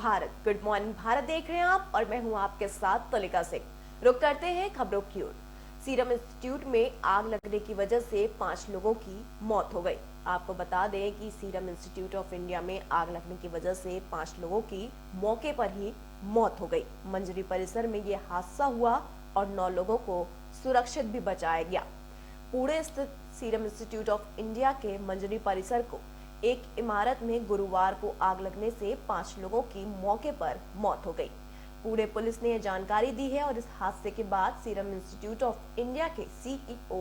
Bharat. Good morning Bharat देख रहे हैं आप और मैं हूं आपके साथ तुलिका सिंह। रुक करते हैं खबरों की ओर। सीरम इंस्टीट्यूट में आग लगने की वजह से 5 लोगों की मौत हो गई। आपको बता दें कि सीरम इंस्टीट्यूट ऑफ इंडिया में आग लगने की वजह से 5 लोगों की मौके पर ही मौत हो गई। मंजरी परिसर में यह हादसा हुआ और 9 लोगों को सुरक्षित भी बचाया गया। पुणे स्थित सीरम इंस्टीट्यूट ऑफ इंडिया के मंजरी परिसर को एक इमारत में गुरुवार को आग लगने से 5 लोगों की मौके पर मौत हो गई। पुणे पुलिस ने यह जानकारी दी है और इस हादसे के बाद सीरम इंस्टीट्यूट ऑफ इंडिया के सीईओ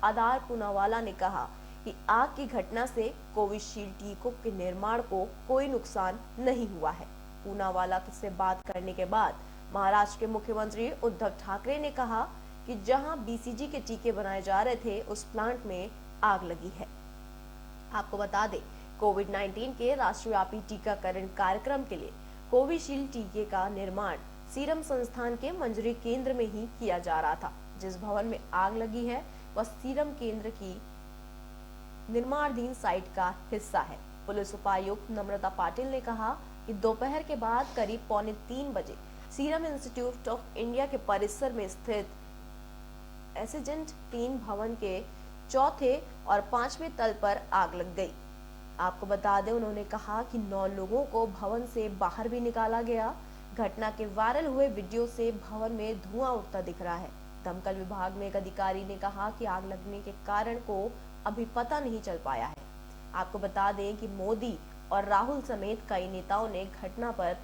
आधार पूनावाला ने कहा कि आग की घटना से कोविशील्ड टीकों के निर्माण को कोई नुकसान नहीं हुआ है। पूनावाला से बात करने के बाद महाराष्ट्र के मुख्यमंत्री उद्धव ठाकरे ने कहा कि जहां बीसीजी के टीके बनाए जा रहे थे उस प्लांट में आग लगी है। आपको बता दें, कोविड-19 के राष्ट्रव्यापी टीकाकरण कार्यक्रम के लिए कोविशील्ड टीके का निर्माण सीरम संस्थान के मंजरी केंद्र में ही किया जा रहा था। जिस भवन में आग लगी है वह सीरम केंद्र की निर्माणाधीन साइट का हिस्सा है। पुलिस उपायुक्त नम्रता पाटिल ने कहा कि दोपहर के बाद करीब 2:45 बजे सीरम इंस्टीट्यूट ऑफ इंडिया के परिसर में स्थित एसेजेंट 3 भवन के चौथे और 5वें तल पर आग लग गई। आपको बता दें, उन्होंने कहा कि 9 लोगों को भवन से बाहर भी निकाला गया। घटना के वायरल हुए वीडियो से भवन में धुआं उठता दिख रहा है। दमकल विभाग में एक अधिकारी ने कहा कि आग लगने के कारण को अभी पता नहीं चल पाया है। आपको बता दें कि मोदी और राहुल समेत कई नेताओं ने घटना पर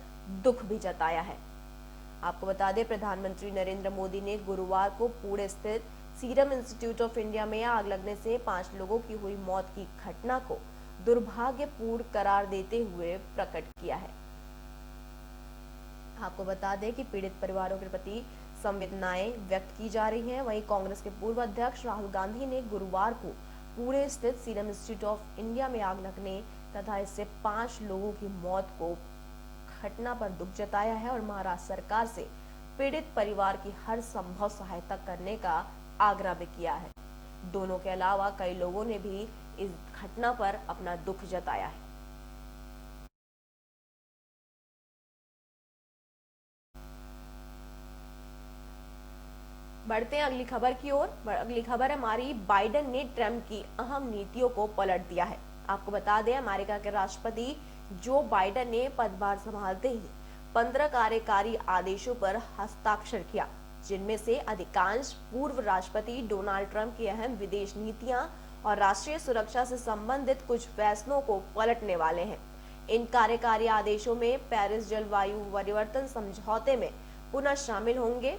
दुख भी जताया है। आपको बता दें, प्रधानमंत्री नरेंद्र मोदी ने गुरुवार को पुणे स्थित सीरम इंस्टीट्यूट ऑफ इंडिया में आग लगने से 5 लोगों की हुई मौत की घटना को दुर्भाग्यपूर्ण करार देते हुए प्रकट किया है। आपको बता दें कि पीड़ित परिवारों के प्रति संवेदनाएं व्यक्त की जा रही हैं। वहीं कांग्रेस के पूर्व अध्यक्ष राहुल गांधी ने गुरुवार को पुणे स्थित सीरम इंस्टीट्यूट ऑफ इंडिया में आग लगने तथा इससे 5 लोगों की मौत को घटना पर दुख जताया है और महाराष्ट्र सरकार से पीड़ित परिवार की हर संभव सहायता करने का आग्रह भी किया है। दोनों के अलावा कई लोगों ने भी इस घटना पर अपना दुख जताया है। बढ़ते हैं अगली खबर की ओर। अगली खबर हमारी, बाइडेन ने ट्रंप की अहम नीतियों को पलट दिया है। आपको बता दें, अमेरिका के राष्ट्रपति जो बाइडेन ने पदभार संभालते ही 15 कार्यकारी आदेशों पर हस्ताक्षर किया, जिनमें से अधिकांश पूर्व राष्ट्रपति डोनाल्ड ट्रंप की अहम विदेश नीतियां और राष्ट्रीय सुरक्षा से संबंधित कुछ फैसलों को पलटने वाले हैं। इन कार्यकारी आदेशों में पेरिस जलवायु परिवर्तन समझौते में पुनः शामिल होंगे,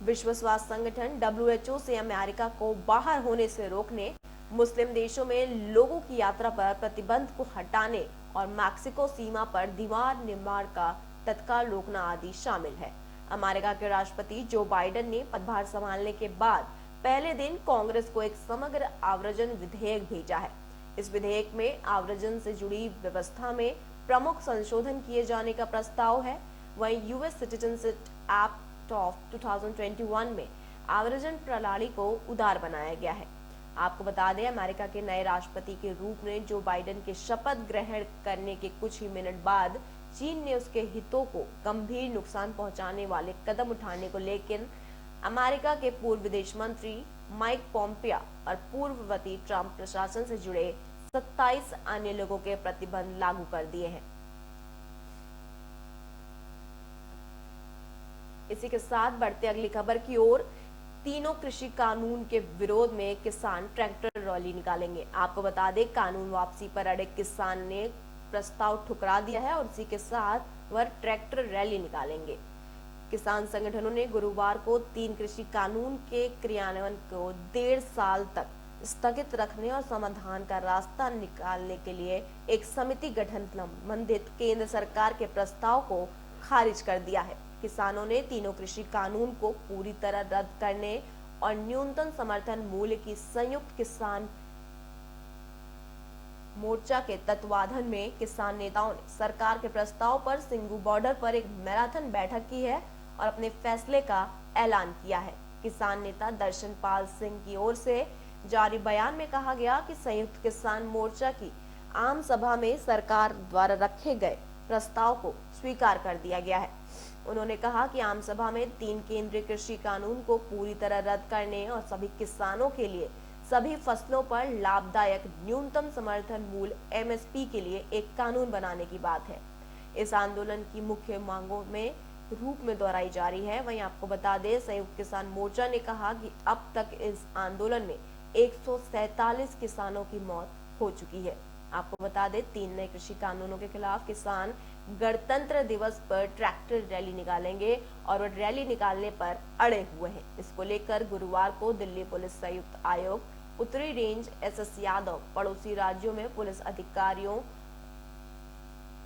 विश्व स्वास्थ्य संगठन WHO से अमेरिका को बाहर होने से रोकने, मुस्लिम देशों में लोगों की यात्रा पर प्रतिबंध को हटाने और मैक्सिको सीमा पर दीवार निर्माण का तत्काल रोकना आदि शामिल है। अमेरिका के राष्ट्रपति जो बाइडेन ने पदभार संभालने के बाद पहले दिन कांग्रेस को एक समग्र आव्रजन विधेयक भेजा है। इस विधेयक में आव्रजन से जुड़ी व्यवस्था में प्रमुख संशोधन किए जाने का प्रस्ताव है। वहीं यूएस सिटीजनशिप एक्ट ऑफ 2021 में आव्रजन प्रणाली को उदार बनाया गया है। आपको बता दें, अमेरिका के नए राष्ट्रपति के रूप में जो बाइडेन के शपथ ग्रहण करने के कुछ ही मिनट बाद चीन ने उसके हितों को गंभीर नुकसान पहुंचाने वाले कदम उठाने को लेकर अमेरिका के पूर्व विदेश मंत्री माइक पोम्पियो और पूर्ववर्ती ट्रंप प्रशासन से जुड़े 27 अन्य लोगों के प्रतिबंध लागू कर दिए हैं। इसी के साथ बढ़ते अगली खबर की ओर। तीनों कृषि कानून के विरोध में किसान ट्रैक्टर रैली निकालेंगे। आपको बता दें, कानून वापसी पर अड़े किसान ने प्रस्ताव ठुकरा दिया है और इसी के साथ वह ट्रैक्टर रैली निकालेंगे। किसान संगठनों ने गुरुवार को 3 कृषि कानून के क्रियान्वयन को 1.5 साल तक स्थगित रखने और समाधान का रास्ता निकालने के लिए एक समिति गठन संबंधित केंद्र सरकार के प्रस्ताव को खारिज कर दिया है। किसानों ने तीनों कृषि कानून को पूरी तरह रद्द करने और न्यूनतम समर्थन मूल्य की संयुक्त किसान मोर्चा के तत्वाधान में किसान नेताओं ने सरकार के प्रस्ताव पर सिंगू बॉर्डर पर एक मैराथन बैठक की है और अपने फैसले का ऐलान किया है। किसान नेता दर्शनपाल सिंह की ओर से जारी बयान में कहा गया कि संयुक्त किसान मोर्चा की आम सभा में सरकार द्वारा रखे गए प्रस्ताव को स्वीकार कर दिया गया है। उन्होंने कहा कि आम सभा में 3 केंद्रीय कृषि कानून को पूरी तरह रद्द करने और सभी किसानों के लिए सभी फसलों पर लाभदायक न्यूनतम समर्थन मूल्य एमएसपी के लिए एक कानून बनाने की बात है। इस आंदोलन की मुख्य मांगों में रूप में दोहराई जा रही है। वहीं आपको बता दें, संयुक्त किसान मोर्चा ने कहा कि अब तक इस आंदोलन में 147 किसानों की मौत हो चुकी है। आपको बता दें, 3 नए कृषि कानूनों के खिलाफ किसान गणतंत्र दिवस पर ट्रैक्टर रैली निकालेंगे और वो रैली निकालने पर अड़े हुए हैं। इसको लेकर गुरुवार को दिल्ली पुलिस संयुक्त आयोग, उत्तरी रेंज एसएस यादव, पड़ोसी राज्यों में पुलिस अधिकारियों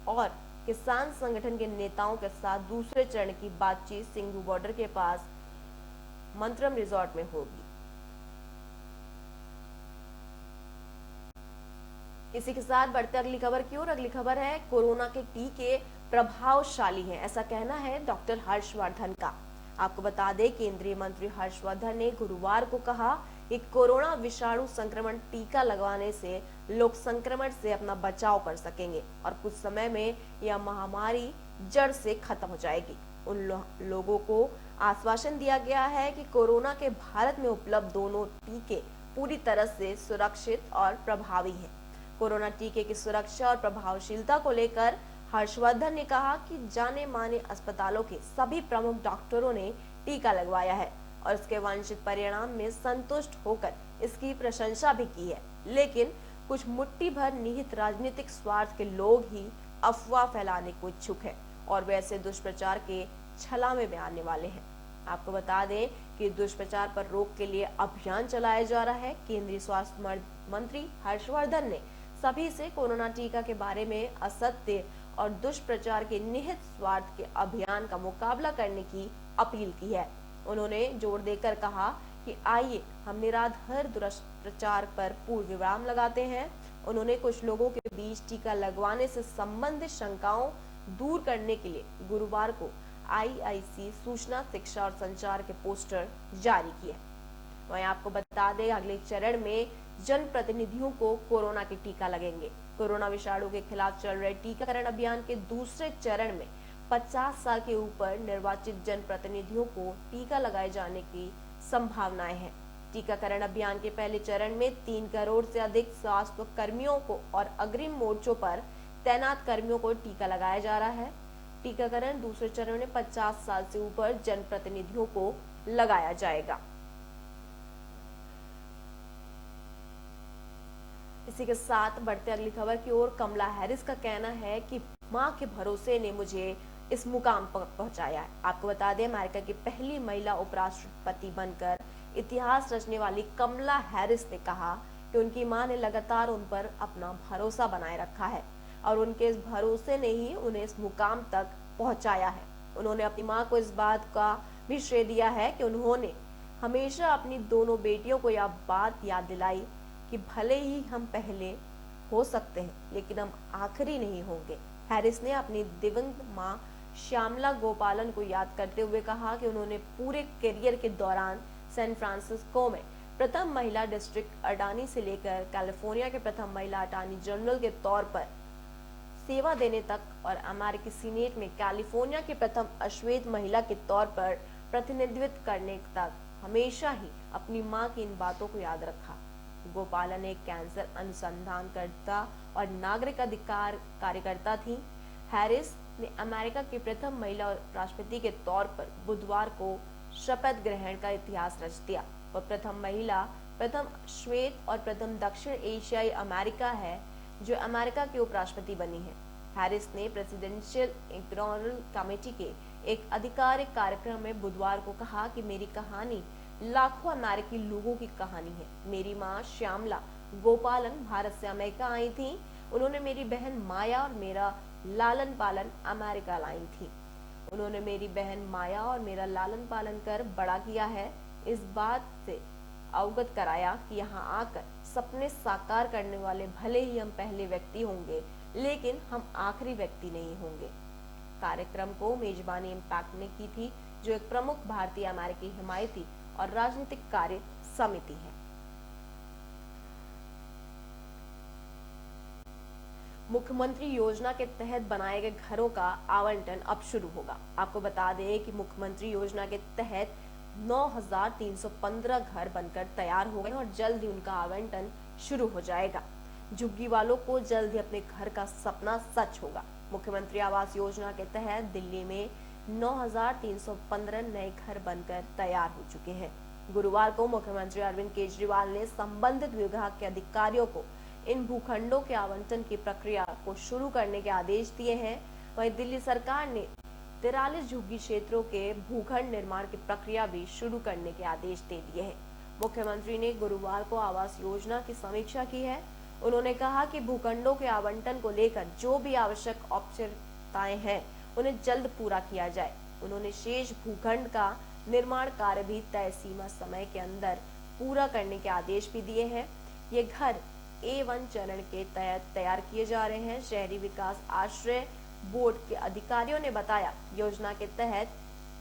और किसान संगठन के नेताओं के साथ दूसरे चरण की बातचीत सिंघू बॉर्डर के पास मंत्रम रिजॉर्ट में होगी। इसी के साथ बढ़ते अगली खबर की ओर। अगली खबर है, कोरोना के टीके प्रभावशाली हैं, ऐसा कहना है डॉक्टर हर्षवर्धन का। आपको बता दें, केंद्रीय मंत्री हर्षवर्धन ने गुरुवार को कहा कि कोरोना विषाणु संक्रमण टीका लगवाने से लोग संक्रमण से अपना बचाव कर सकेंगे और कुछ समय में यह महामारी जड़ से खत्म हो जाएगी। उन लोगों को आश्वासन दिया गया है कि कोरोना के भारत में उपलब्ध दोनों टीके पूरी तरह से सुरक्षित और प्रभावी हैं। कोरोना टीके की सुरक्षा और प्रभावशीलता को लेकर हर्षवर्धन ने कहा कि जाने माने अस्पतालों के सभी प्रमुख डॉक्टरों ने टीका लगवाया है और इसके वांछित परिणाम में संतुष्ट होकर इसकी प्रशंसा भी की है। लेकिन कुछ मुट्ठी भर निहित राजनीतिक स्वार्थ के लोग ही अफवाह फैलाने को इच्छुक है और वैसे दुष्प्रचार के छलावे में आने वाले हैं। आपको बता दें कि दुष्प्रचार पर रोक के लिए अभियान चलाया जा रहा है। केंद्रीय स्वास्थ्य मंत्री हर्षवर्धन ने सभी से कोरोना टीका के बारे में असत्य और दुष्प्रचार के निहित स्वार्थ के अभियान का मुकाबला करने की अपील की है। उन्होंने जोर देकर कहा कि आइए हम निराधार दुष्प्रचार पर पूर्ण विराम लगाते हैं। उन्होंने कुछ लोगों के बीच टीका लगवाने से संबंधित शंकाओं दूर करने के लिए गुरुवार को आईआईसी सूचना, शिक्षा और संचार के पोस्टर जारी किए। वहीं आपको बता दें, अगले चरण में जनप्रतिनिधियों को कोरोना के टीका लगेंगे। कोरोना विषाणु के खिलाफ चल रहे टीकाकरण अभियान के दूसरे चरण में 50 साल के ऊपर निर्वाचित जनप्रतिनिधियों को टीका लगाए जाने की संभावनाएं हैं। टीकाकरण अभियान के पहले चरण में 3 करोड़ से अधिक स्वास्थ्य कर्मियों को और अग्रिम मोर्चों पर तैनात कर्मियों को टीका लगाया जा रहा है। टीकाकरण दूसरे चरण में 50 साल से ऊपर जनप्रतिनिधियों को लगाया जाएगा। इसी के साथ बढ़ते अगली खबर की ओर। कमला हैरिस का कहना है कि मां के भरोसे ने मुझे इस मुकाम पर पहुंचाया है। आपको बता दें, अमेरिका की पहली महिला उपराष्ट्रपति बनकर इतिहास रचने वाली कमला हैरिस ने कहा कि उनकी मां ने लगातार उन पर अपना भरोसा बनाए रखा है और उनके इस भरोसे ने ही उन्हें इस मुकाम तक पहुंचाया है। उन्होंने अपनी मां को इस बात का भी श्रेय दिया है कि उन्होंने हमेशा अपनी दोनों बेटियों को यह बात याद दिलाई कि भले ही हम पहले हो सकते हैं लेकिन हम आखिरी नहीं होंगे। हैरिस ने अपनी दिवंगत मां श्यामला गोपालन को याद करते हुए कहा कि उन्होंने पूरे करियर के दौरान सैन फ्रांसिस्को में प्रथम महिला डिस्ट्रिक्ट अटॉर्नी से लेकर कैलिफोर्निया के प्रथम महिला अटॉर्नी जनरल के तौर पर सेवा देने तक और अमेरिकी सीनेट में कैलिफोर्निया की प्रथम अश्वेत महिला के तौर पर प्रतिनिधित्व करने तक हमेशा ही अपनी मां की इन बातों को याद रखा। गोपालन एक कैंसर अनुसंधानकर्ता और नागरिक अधिकार कार्यकर्ता थी। हैरिस ने अमेरिका की प्रथम महिला राष्ट्रपति के तौर पर बुधवार को शपथ ग्रहण का इतिहास रच दिया। वह प्रथम महिला, प्रथम श्वेत और प्रथम दक्षिण एशियाई अमेरिका है जो अमेरिका की उपराष्ट्रपति बनी है। हैरिस ने प्रेसिडेंशियल इलेक्टोरल कमेटी के एक आधिकारिक कार्यक्रम में बुधवार को कहा कि मेरी कहानी लाखों अमेरिकी लोगों की कहानी है। मेरी मां श्यामला गोपालन भारत से अमेरिका आई थी। उन्होंने मेरी बहन माया और मेरा लालन पालन अमेरिका लाई थी। उन्होंने मेरी बहन माया और मेरा लालन पालन कर बड़ा किया है। इस बात से अवगत कराया कि यहाँ आकर सपने साकार करने वाले भले ही हम पहले व्यक्ति होंगे लेकिन हम आखिरी व्यक्ति नहीं होंगे। कार्यक्रम को मेजबानी इम्पैक्ट ने की थी, जो एक प्रमुख भारतीय अमेरिकी हिमायती और राजनीतिक कार्य समिति है। मुख्यमंत्री योजना के तहत बनाए गए घरों का आवंटन अब शुरू होगा। आपको बता दें कि मुख्यमंत्री योजना के तहत 9,315 घर बनकर तैयार हो गए और जल्द ही उनका आवंटन शुरू हो जाएगा। झुग्गी वालों को जल्द ही अपने घर का सपना सच होगा। मुख्यमंत्री आवास योजना के तहत दिल्ली में 9,315 नए घर बनकर तैयार हो चुके हैं। गुरुवार को मुख्यमंत्री अरविंद केजरीवाल ने संबंधित विभाग के अधिकारियों को इन भूखंडों के आवंटन की प्रक्रिया को शुरू करने के आदेश दिए हैं। वहीं दिल्ली सरकार ने 43 झुग्गी क्षेत्रों के भूखंड निर्माण की प्रक्रिया भी शुरू करने के आदेश दे दिए हैं। मुख्यमंत्री ने गुरुवार को आवास योजना की समीक्षा की है। उन्होंने कहा कि भूखंडों के आवंटन को लेकर जो भी आवश्यक औपचारिकताएं हैं उन्हें जल्द पूरा किया जाए। उन्होंने शेष भूखंड का निर्माण कार्य भी तय सीमा समय के अंदर पूरा करने के आदेश भी दिए हैं। ये घर A1 चरण के तहत तैयार किए जा रहे हैं। शहरी विकास आश्रय बोर्ड के अधिकारियों ने बताया, योजना के तहत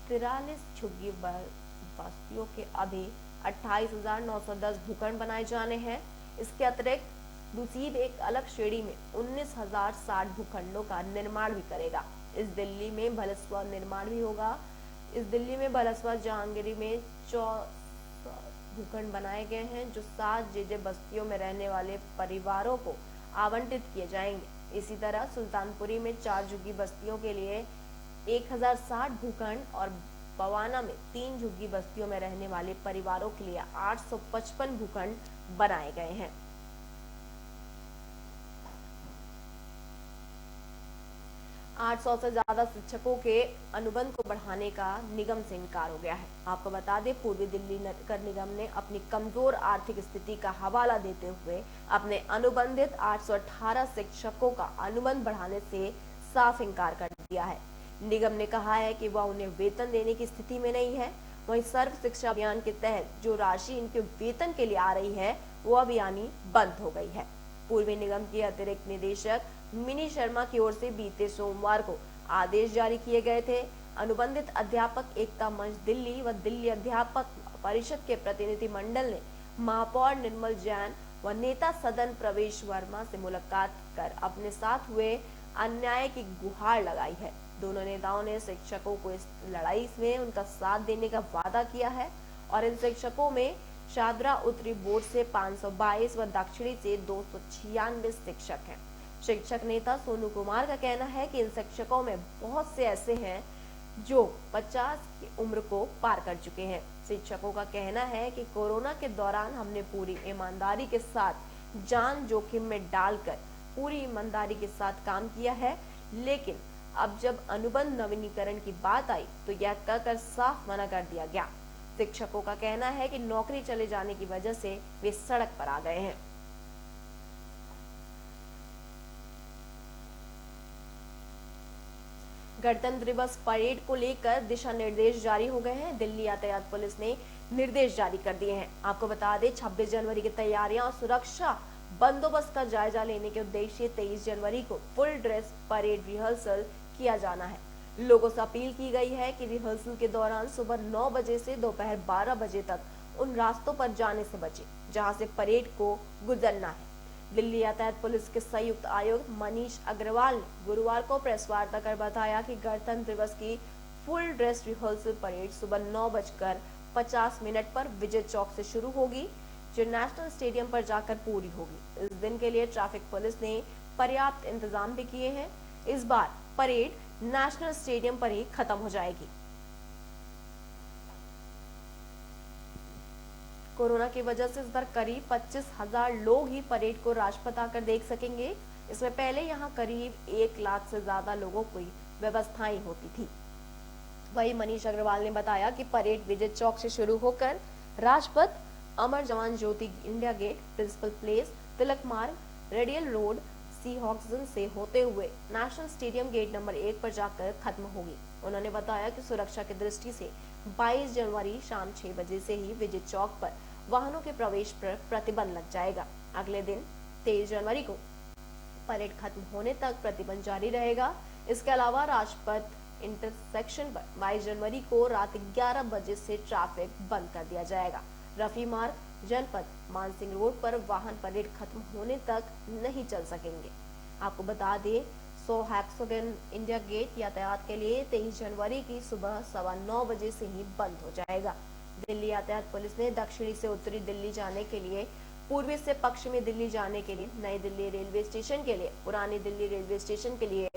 43 झुग्गी बस्तियों के अभी 28,910 भूखंड बनाए जाने हैं। इसके अतिरिक्त दूसरी एक अलग श्रेणी में 19,060 भूखंडों का निर्माण भी करेगा। इस दिल्ली में भलसवा निर्माण भी होगा। इस दिल्ली में भलसवा जहांगीरी में 14 भूखंड बनाए गए हैं जो 7 जेजे बस्तियों में रहने वाले परिवारों को आवंटित किए जाएंगे। इसी तरह सुल्तानपुरी में 4 झुग्गी बस्तियों के लिए 1,060 भूखंड और बवाना में 3 झुग्गी बस्तियों में रहने वाले परिवारों के लिए 855 भूखंड बनाए गए हैं। 800 से ज्यादा शिक्षकों के अनुबंध को बढ़ाने का निगम से इनकार हो गया है। आपको बता दें, पूर्वी दिल्ली नगर निगम ने अपनी कमजोर आर्थिक स्थिति का हवाला देते हुए अपने अनुबंधित 818 शिक्षकों का अनुबंध बढ़ाने से साफ इनकार कर दिया है। निगम ने कहा है कि वह उन्हें वेतन देने की स्थिति में नहीं है। वहीं सर्व शिक्षा अभियान के तहत जो राशि इनके वेतन के लिए आ रही है वो अब यानी बंद हो गई है। पूर्वी निगम के अतिरिक्त निदेशक मिनी शर्मा की ओर से बीते सोमवार को आदेश जारी किए गए थे। अनुबंधित अध्यापक एकता मंच दिल्ली व दिल्ली अध्यापक परिषद के प्रतिनिधि मंडल ने महापौर निर्मल जैन व नेता सदन प्रवेश वर्मा से मुलाकात कर अपने साथ हुए अन्याय की गुहार लगाई है। दोनों नेताओं ने शिक्षकों को इस लड़ाई में उनका साथ देने का वादा किया है और इन शिक्षकों में शादरा उत्तरी बोर्ड से 522 व दक्षिणी से 296 शिक्षक हैं। शिक्षक नेता सोनू कुमार का कहना है कि इन शिक्षकों में बहुत से ऐसे हैं जो 50 की उम्र को पार कर चुके हैं। शिक्षकों का कहना है कि कोरोना के दौरान हमने पूरी ईमानदारी के साथ जान जोखिम में डालकर पूरी ईमानदारी के साथ काम किया है, लेकिन अब जब अनुबंध नवीनीकरण की बात आई तो यह कहकर साफ मना कर दिया गया। शिक्षकों का कहना है कि नौकरी चले जाने की वजह से वे सड़क पर आ गए हैं। गणतंत्र दिवस परेड को लेकर दिशा निर्देश जारी हो गए हैं। दिल्ली यातायात पुलिस ने निर्देश जारी कर दिए हैं। आपको बता दें, 26 जनवरी की तैयारियां और सुरक्षा बंदोबस्त का जायजा लेने के उद्देश्य 23 जनवरी को फुल ड्रेस परेड रिहर्सल किया जाना है। लोगों से अपील की गई है कि रिहर्सल के दौरान सुबह 9 बजे से दोपहर 12 बजे तक उन रास्तों पर जाने से बचे जहां से परेड को गुजरना है। दिल्ली यातायात पुलिस के संयुक्त आयुक्त मनीष अग्रवाल ने गुरुवार को प्रेस वार्ता कर बताया कि गणतंत्र दिवस की फुल ड्रेस रिहर्सल परेड सुबह 9:50 पर विजय चौक से शुरू होगी, जो नेशनल स्टेडियम पर जाकर पूरी होगी। इस दिन के लिए ट्रैफिक पुलिस ने पर्याप्त इंतजाम भी किए हैं। इस बार परेड नेशनल स्टेडियम पर ही खत्म हो जाएगी। कोरोना की वजह से इस बार करीब 25,000 लोग ही परेड को राजपथ आकर देख सकेंगे। इसमें पहले यहां करीब 1 लाख से ज्यादा लोगों की व्यवस्थाएं होती थी। वहीं मनीष अग्रवाल ने बताया कि परेड विजय चौक से शुरू होकर राजपथ, अमर जवान ज्योति इंडिया गेट, प्रिंसिपल प्लेस, तिलक मार्ग, रेडियल रोड, सी हॉक्सन से होते हुए नेशनल स्टेडियम गेट नंबर 1 पर जाकर खत्म होगी। उन्होंने बताया कि सुरक्षा की दृष्टि से 22 जनवरी शाम 6 बजे से ही विजय चौक पर वाहनों के प्रवेश पर प्रतिबंध लग जाएगा। अगले दिन 23 जनवरी को परेड खत्म होने तक प्रतिबंध जारी रहेगा। इसके अलावा राजपथ इंटरसेक्शन पर 22 जनवरी को रात 11 बजे से ट्रैफिक बंद कर दिया जाएगा। रफी मार्ग, जनपथ, मानसिंह रोड पर वाहन परेड खत्म होने तक नहीं चल सकेंगे। आपको बता दें, 100 हेक्सागन इंडिया गेट यातायात के लिए 23 जनवरी की सुबह 9:15 बजे से ही बंद हो जाएगा। दिल्ली यातायात पुलिस ने दक्षिणी से उत्तरी दिल्ली जाने के लिए, पूर्वी से पश्चिमी दिल्ली जाने के लिए, नई दिल्ली रेलवे स्टेशन के लिए, पुरानी दिल्ली रेलवे स्टेशन के लिए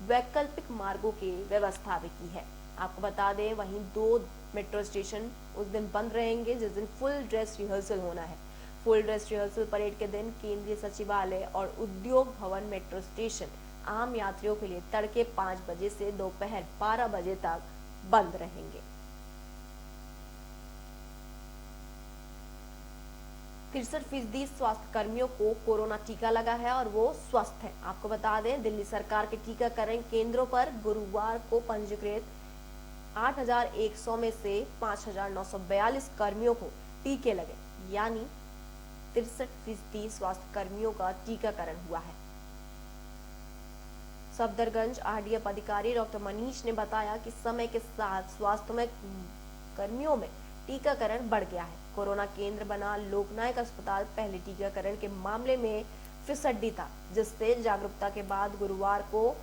वैकल्पिक मार्गों की व्यवस्था भी की है। आपको बता दें, वहीं 2 मेट्रो स्टेशन उस दिन बंद रहेंगे जिस दिन फुल ड्रेस रिहर्सल होना है। फुल ड्रेस रिहर्सल परेड के दिन केंद्रीय सचिवालय और उद्योग भवन मेट्रो स्टेशन आम यात्रियों के लिए तड़के 5 बजे से दोपहर 12 बजे तक बंद रहेंगे। 63% स्वास्थ्य कर्मियों को कोरोना टीका लगा है और वो स्वस्थ हैं। आपको बता दें, दिल्ली सरकार के टीकाकरण केंद्रों पर गुरुवार को पंजीकृत 8,100 में से 5,942 कर्मियों को टीके लगे, यानी 63% स्वास्थ्य कर्मियों का टीकाकरण हुआ है। सफदरगंज आरडीएफ अधिकारी डॉक्टर मनीष ने बताया कि समय के साथ स्वास्थ्य में कर्मियों में टीकाकरण बढ़ गया है। कोरोना केंद्र बना लोकनायक अस्पताल पहले टीकाकरण के मामले में फिसड्डी था, जिससे जागरूकता के बाद गुरुवार को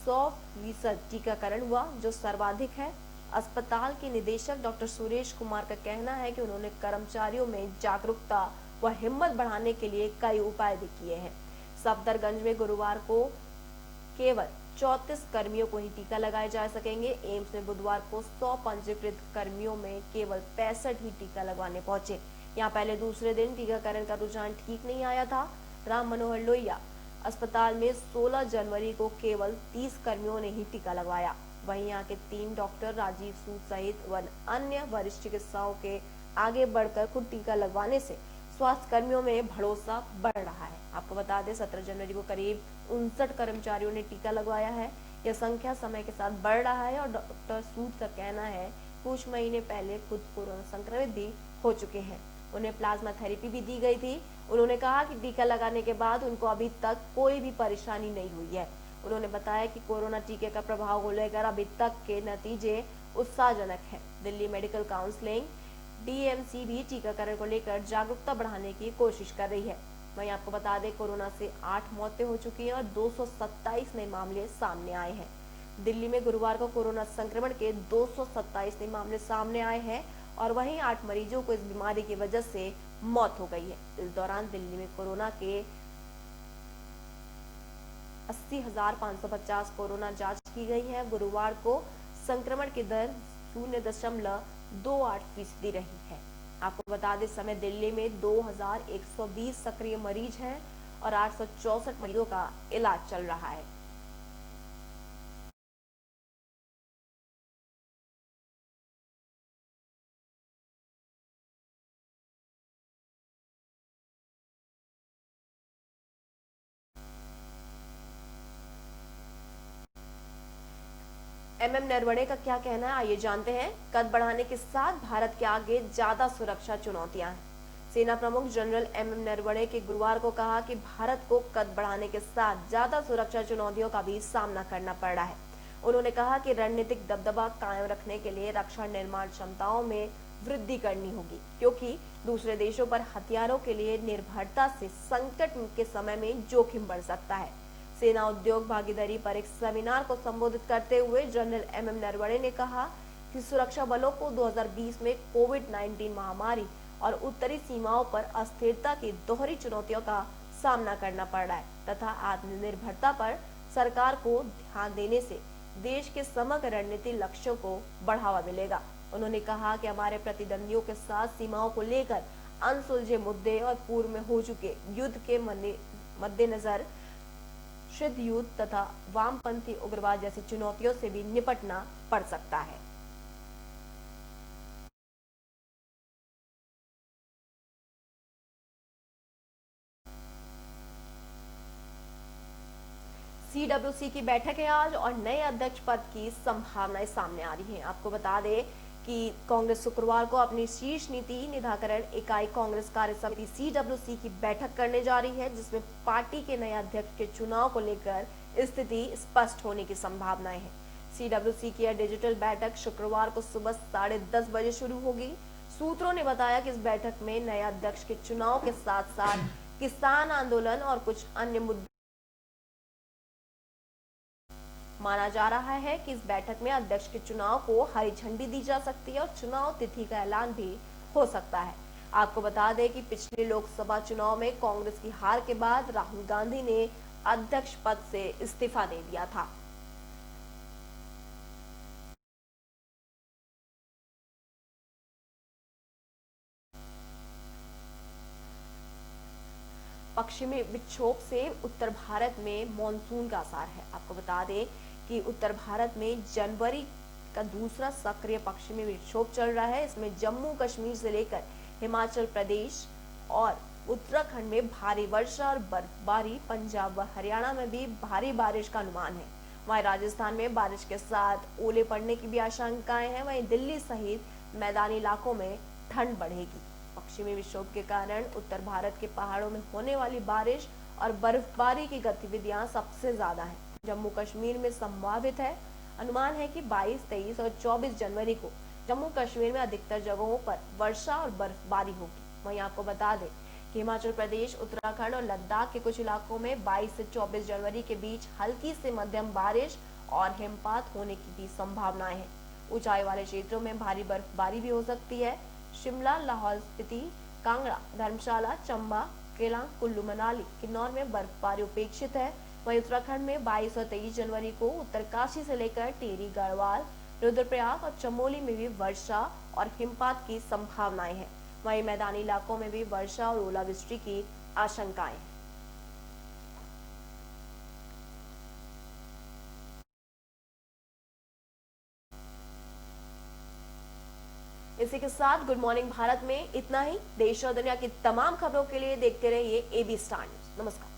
100% टीकाकरण हुआ, जो सर्वाधिक है। अस्पताल के निदेशक डॉक्टर सुरेश कुमार का कहना है कि उन्होंने कर्मचारियों में जागरूकता व हिम्मत बढ़ाने के लिए कई उपाय भी किए हैं। सफदरगंज में गुरुवार को केवल 34 कर्मियों को ही टीका लगाए जा सकेंगे। एम्स में बुधवार को 100 पंजीकृत कर्मियों में केवल 65 ही टीका लगवाने पहुंचे। यहाँ पहले दूसरे दिन टीकाकरण का रुझान ठीक नहीं आया था। राम मनोहर लोहिया अस्पताल में 16 जनवरी को केवल 30 कर्मियों ने ही टीका लगवाया। वहीं यहाँ के 3 डॉक्टर राजीव सूद सहित अन्य वरिष्ठ चिकित्सकों के आगे बढ़कर खुद टीका लगवाने से स्वास्थ्य कर्मियों में भरोसा बढ़ रहा है। आपको बता दें, 17 जनवरी को करीब 59 कर्मचारियों ने टीका लगवाया है। यह संख्या समय के साथ बढ़ रहा है और डॉक्टर सूद का कहना है कुछ महीने पहले खुद कोरोना संक्रमित भी हो चुके हैं। उन्हें प्लाज्मा थेरेपी भी दी गई थी। उन्होंने कहा कि टीका लगाने के बाद उनको अभी तक कोई भी परेशानी नहीं हुई है। उन्होंने बताया कि कोरोना टीके का प्रभाव को लेकर अभी तक के नतीजे उत्साहजनक है। दिल्ली मेडिकल काउंसिलिंग डीएमसी भी टीकाकरण को लेकर जागरूकता बढ़ाने की कोशिश कर रही है। वहीं आपको बता दें, कोरोना से 8 मौतें हो चुकी हैं और 227 नए मामले सामने आए हैं। दिल्ली में गुरुवार को कोरोना संक्रमण के 227 नए मामले सामने आए हैं और वहीं 8 मरीजों को इस बीमारी की वजह से मौत हो गई है। इस दौरान दिल्ली में कोरोना के 80,550 कोरोना जांच की गई है। गुरुवार को संक्रमण की दर 0.28% रही है। आपको बता दें, समय दिल्ली में 2,120 सक्रिय मरीज हैं और 864 मरीजों का इलाज चल रहा है। एमएम नरवणे का क्या कहना है, आइए जानते हैं। कद बढ़ाने के साथ भारत के आगे ज्यादा सुरक्षा चुनौतियां हैं। सेना प्रमुख जनरल एमएम नरवणे के गुरुवार को कहा कि भारत को कद बढ़ाने के साथ ज्यादा सुरक्षा चुनौतियों का भी सामना करना पड़ रहा है। उन्होंने कहा कि रणनीतिक दबदबा कायम रखने के लिए रक्षा निर्माण क्षमताओं में वृद्धि करनी होगी, क्योंकि दूसरे देशों पर हथियारों के लिए निर्भरता से संकट के समय में जोखिम बढ़ सकता है। सेना उद्योग भागीदारी पर एक सेमिनार को संबोधित करते हुए जनरल एमएम नरवणे ने कहा कि सुरक्षा बलों को 2020 में कोविड-19 महामारी और उत्तरी सीमाओं पर अस्थिरता की दोहरी चुनौतियों का सामना करना पड़ रहा है तथा आत्मनिर्भरता पर सरकार को ध्यान देने से देश के समग्र रणनीतिक लक्ष्यों को बढ़ावा मिलेगा। उन्होंने कहा कि हमारे प्रतिद्वंदियों के साथ सीमाओं को लेकर अनसुलझे मुद्दे और पूर्व में हो चुके युद्ध के मद्देनजर शीत युद्ध तथा वामपंथी उग्रवाद जैसी चुनौतियों से भी निपटना पड़ सकता है। सीडब्ल्यूसी की बैठक है आज और नए अध्यक्ष पद की संभावनाएं सामने आ रही हैं। आपको बता दें कि कांग्रेस शुक्रवार को अपनी शीर्ष नीति निर्धारण इकाई कांग्रेस कार्य समिति सीडब्ल्यूसी की बैठक करने जा रही है, जिसमें पार्टी के नए अध्यक्ष के चुनाव को लेकर स्थिति स्पष्ट होने की संभावनाएं हैं। सीडब्ल्यूसी की यह डिजिटल बैठक शुक्रवार को सुबह 10:30 बजे शुरू होगी। सूत्रों ने बताया कि इस बैठक में नए अध्यक्ष के चुनाव के साथ साथ किसान आंदोलन और कुछ अन्य मुद्दों माना जा रहा है कि इस बैठक में अध्यक्ष के चुनाव को हरी झंडी दी जा सकती है और चुनाव तिथि का ऐलान भी हो सकता है। आपको बता दें कि पिछले लोकसभा चुनाव में कांग्रेस की हार के बाद राहुल गांधी ने अध्यक्ष पद से इस्तीफा दे दिया था। पश्चिमी विक्षोभ से उत्तर भारत में मानसून का आसार है। आपको बता दें कि उत्तर भारत में जनवरी का दूसरा सक्रिय पश्चिमी विक्षोभ चल रहा है। इसमें जम्मू कश्मीर से लेकर हिमाचल प्रदेश और उत्तराखंड में भारी वर्षा और बर्फबारी, पंजाब व हरियाणा में भी भारी बारिश का अनुमान है। वहीं राजस्थान में बारिश के साथ ओले पड़ने की भी आशंकाएं हैं। वहीं दिल्ली सहित मैदानी इलाकों में ठंड बढ़ेगी। पश्चिमी विक्षोभ के कारण उत्तर भारत के पहाड़ों में होने वाली बारिश और बर्फबारी की गतिविधियां सबसे ज्यादा हैं। जम्मू कश्मीर में संभावित है। अनुमान है कि 22, 23 और 24 जनवरी को जम्मू कश्मीर में अधिकतर जगहों पर वर्षा और बर्फबारी होगी। वहीं आपको बता दें कि हिमाचल प्रदेश, उत्तराखंड और लद्दाख के कुछ इलाकों में 22 से 24 जनवरी के बीच हल्की से मध्यम बारिश और हिमपात होने की भी संभावनाएं हैं। ऊंचाई वाले क्षेत्रों में भारी बर्फबारी भी हो सकती है। शिमला, लाहौल स्पीति, कांगड़ा, धर्मशाला, चंबा, केलांग, कुल्लू मनाली, किन्नौर में बर्फबारी उपेक्षित है। वहीं उत्तराखंड में 22 और 23 जनवरी को उत्तरकाशी से लेकर टिहरी, गढ़वाल, रुद्रप्रयाग और चमोली में भी वर्षा और हिमपात की संभावनाएं हैं। वहीं मैदानी इलाकों में भी वर्षा और ओलावृष्टि की आशंकाएं हैं। इसी के साथ गुड मॉर्निंग भारत में इतना ही। देश और दुनिया की तमाम खबरों के लिए देखते रहिए AB स्टार न्यूज। नमस्कार।